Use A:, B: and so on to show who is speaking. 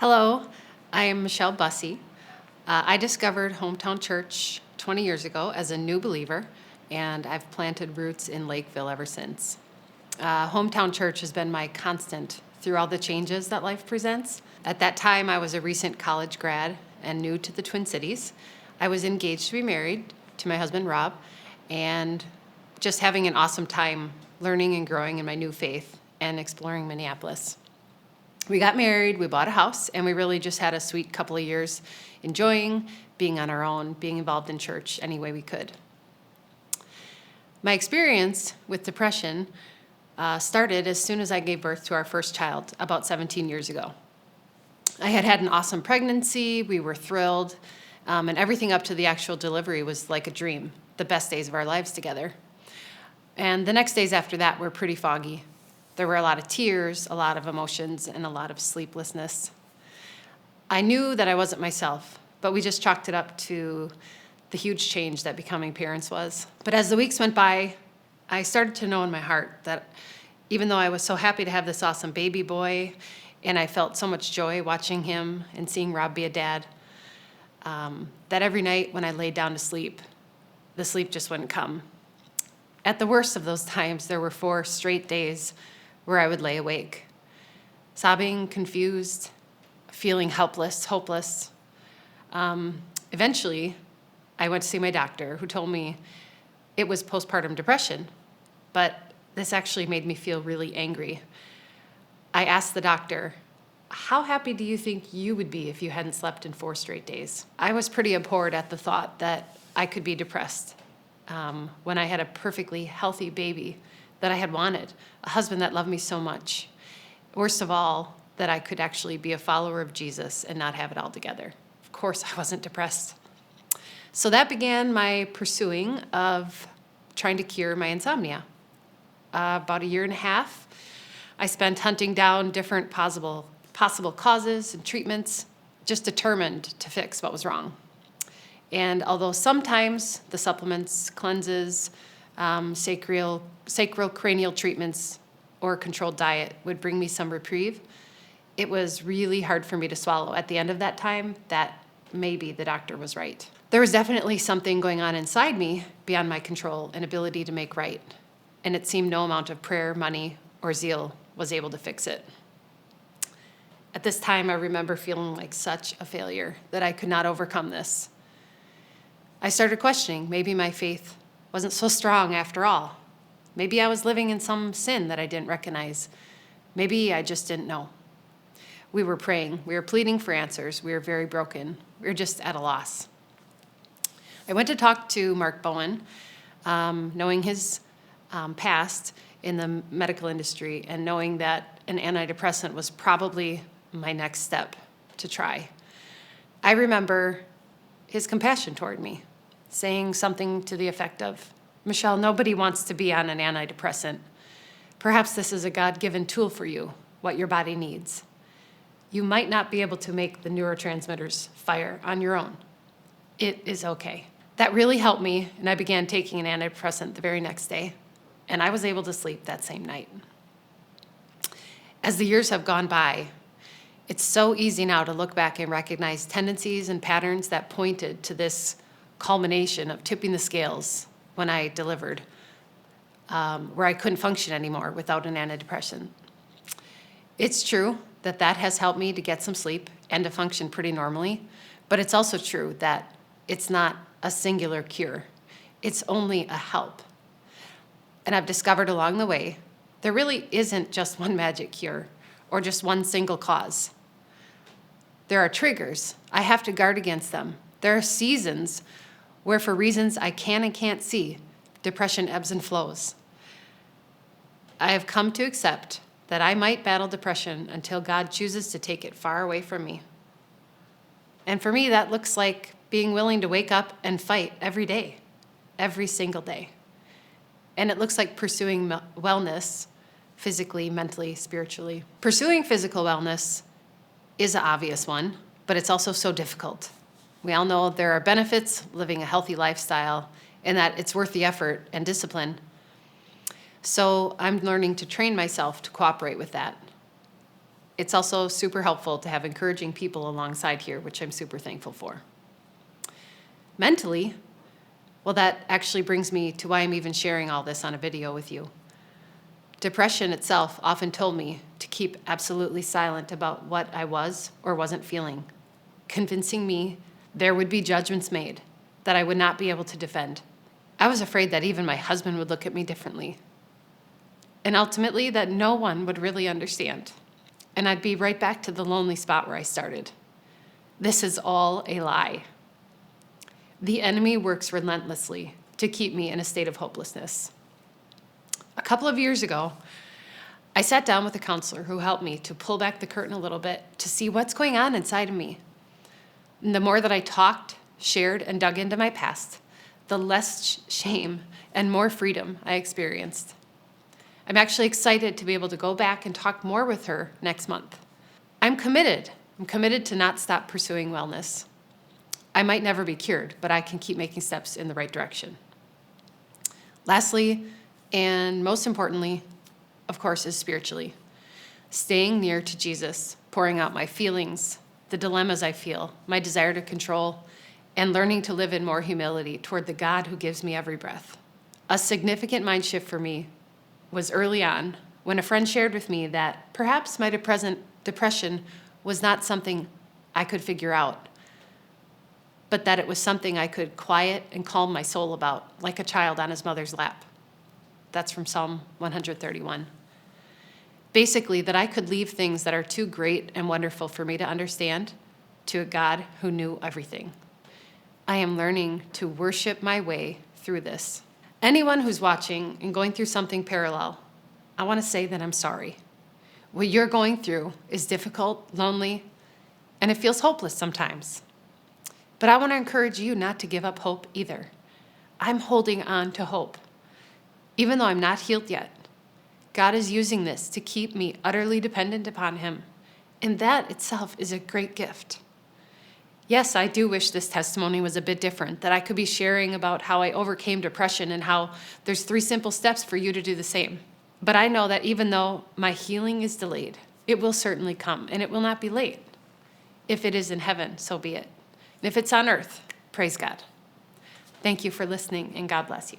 A: Hello, I am Michelle Bussey. I discovered Hometown Church 20 years ago as a new believer, and I've planted roots in Lakeville ever since. Hometown Church has been my constant through all the changes that life presents. At that time, I was a recent college grad and new to the Twin Cities. I was engaged to be married to my husband, Rob, and just having an awesome time learning and growing in my new faith and exploring Minneapolis. We got married, we bought a house, and we really just had a sweet couple of years enjoying being on our own, being involved in church any way we could. My experience with depression started as soon as I gave birth to our first child about 17 years ago. I had had an awesome pregnancy, we were thrilled, and everything up to the actual delivery was like a dream, the best days of our lives together. And the next days after that were pretty foggy. There were a lot of tears, a lot of emotions, and a lot of sleeplessness. I knew that I wasn't myself, but we just chalked it up to the huge change that becoming parents was. But as the weeks went by, I started to know in my heart that even though I was so happy to have this awesome baby boy, and I felt so much joy watching him and seeing Rob be a dad, that every night when I laid down to sleep, the sleep just wouldn't come. At the worst of those times, there were 4 straight days where I would lay awake, sobbing, confused, feeling helpless, hopeless. Eventually, I went to see my doctor, who told me it was postpartum depression, but this actually made me feel really angry. I asked the doctor, "How happy do you think you would be if you hadn't slept in 4 straight days?" I was pretty abhorred at the thought that I could be depressed when I had a perfectly healthy baby that I had wanted, a husband that loved me so much. Worst of all, that I could actually be a follower of Jesus and not have it all together. Of course, I wasn't depressed. So that began my pursuing of trying to cure my insomnia. About a year and a half, I spent hunting down different possible causes and treatments, just determined to fix what was wrong. And although sometimes the supplements, cleanses, sacral cranial treatments, or a controlled diet would bring me some reprieve, it was really hard for me to swallow at the end of that time that maybe the doctor was right. There was definitely something going on inside me beyond my control and ability to make right, and it seemed no amount of prayer, money, or zeal was able to fix it. At this time, I remember feeling like such a failure that I could not overcome this. I started questioning maybe my faith wasn't so strong after all. Maybe I was living in some sin that I didn't recognize. Maybe I just didn't know. We were praying. We were pleading for answers. We were very broken. We were just at a loss. I went to talk to Mark Bowen, knowing his past in the medical industry and knowing that an antidepressant was probably my next step to try. I remember his compassion toward me, saying something to the effect of, "Michelle, nobody wants to be on an antidepressant. Perhaps this is a God-given tool for you, what your body needs. You might not be able to make the neurotransmitters fire on your own. It is okay." That really helped me, and I began taking an antidepressant the very next day, and I was able to sleep that same night. As the years have gone by, it's so easy now to look back and recognize tendencies and patterns that pointed to this culmination of tipping the scales when I delivered, where I couldn't function anymore without an antidepressant. It's true that that has helped me to get some sleep and to function pretty normally, but it's also true that it's not a singular cure. It's only a help. And I've discovered along the way, there really isn't just one magic cure or just one single cause. There are triggers. I have to guard against them. There are seasons where, for reasons I can and can't see, depression ebbs and flows. I have come to accept that I might battle depression until God chooses to take it far away from me. And for me, that looks like being willing to wake up and fight every day, every single day. And it looks like pursuing wellness, physically, mentally, spiritually. Pursuing physical wellness is an obvious one, but it's also so difficult. We all know there are benefits living a healthy lifestyle and that it's worth the effort and discipline. So I'm learning to train myself to cooperate with that. it's also super helpful to have encouraging people alongside here, which I'm super thankful for. Mentally, well, that actually brings me to why I'm even sharing all this on a video with you. Depression itself often told me to keep absolutely silent about what I was or wasn't feeling, convincing me there would be judgments made that I would not be able to defend. I was afraid that even my husband would look at me differently, and ultimately that no one would really understand, and I'd be right back to the lonely spot where I started. This is all a lie. The enemy works relentlessly to keep me in a state of hopelessness. A couple of years ago, I sat down with a counselor who helped me to pull back the curtain a little bit to see what's going on inside of me. And the more that I talked, shared, and dug into my past, the less shame and more freedom I experienced. I'm actually excited to be able to go back and talk more with her next month. I'm committed to not stop pursuing wellness. I might never be cured, but I can keep making steps in the right direction. Lastly, and most importantly, of course, is spiritually. Staying near to Jesus, pouring out my feelings, the dilemmas I feel, my desire to control, and learning to live in more humility toward the God who gives me every breath. A significant mind shift for me was early on when a friend shared with me that perhaps my depression was not something I could figure out, but that it was something I could quiet and calm my soul about, like a child on his mother's lap. That's from Psalm 131. Basically, that I could leave things that are too great and wonderful for me to understand to a God who knew everything. I am learning to worship my way through this. Anyone who's watching and going through something parallel, I want to say that I'm sorry. What you're going through is difficult, lonely, and it feels hopeless sometimes. But I want to encourage you not to give up hope either. I'm holding on to hope. Even though I'm not healed yet, God is using this to keep me utterly dependent upon Him. And that itself is a great gift. Yes, I do wish this testimony was a bit different, that I could be sharing about how I overcame depression and how there's 3 simple steps for you to do the same. But I know that even though my healing is delayed, it will certainly come, and it will not be late. If it is in heaven, so be it. And if it's on earth, praise God. Thank you for listening, and God bless you.